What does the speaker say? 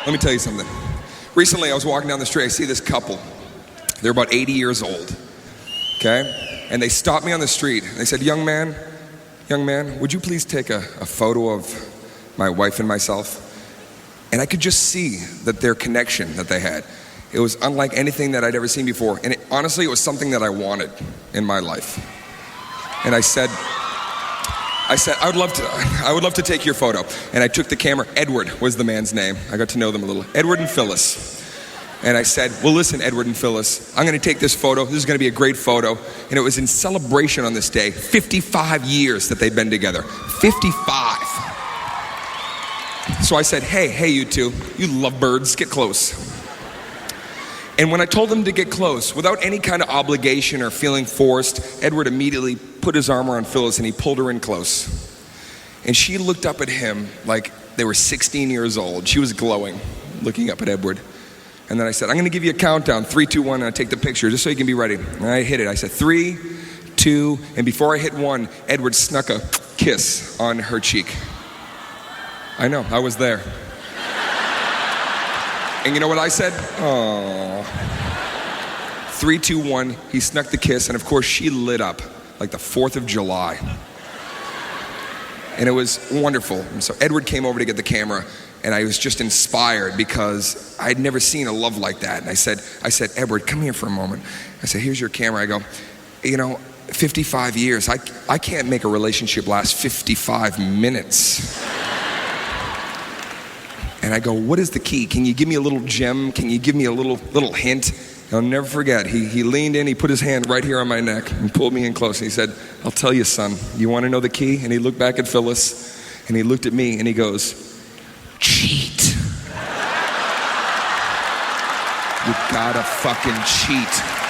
let me tell you something. Recently, I was walking down the street. I see this couple. They're about 80 years old, okay? And they stopped me on the street. They said, young man, would you please take a photo of my wife and myself? And I could just see that their connection that they had. It was unlike anything that I'd ever seen before. And honestly, it was something that I wanted in my life. And I said, I would love to take your photo. And I took the camera. Edward was the man's name. I got to know them a little. Edward and Phyllis. And I said, well, listen, Edward and Phyllis, I'm going to take this photo. This is going to be a great photo. And it was in celebration on this day, 55 years that they'd been together. 55. So I said, hey, you two, you lovebirds, get close. And when I told them to get close, without any kind of obligation or feeling forced, Edward immediately put his arm around Phyllis and he pulled her in close. And she looked up at him like they were 16 years old. She was glowing, looking up at Edward. And then I said, I'm going to give you a countdown, 3, 2, 1, and I take the picture just so you can be ready. And I hit it. I said 3, 2, and before I hit 1, Edward snuck a kiss on her cheek. I know, I was there. And you know what I said? Oh. 3, 2, 1, he snuck the kiss, and of course she lit up like the 4th of July. And it was wonderful. And so Edward came over to get the camera, and I was just inspired because I'd never seen a love like that. And I said, Edward, come here for a moment. I said, here's your camera. I go, 55 years, I can't make a relationship last 55 minutes. And I go, what is the key? Can you give me a little gem? Can you give me a little hint? And I'll never forget, he leaned in, he put his hand right here on my neck and pulled me in close. And he said, I'll tell you, son, you want to know the key? And he looked back at Phyllis, and he looked at me, and he goes, cheat. You gotta fucking cheat.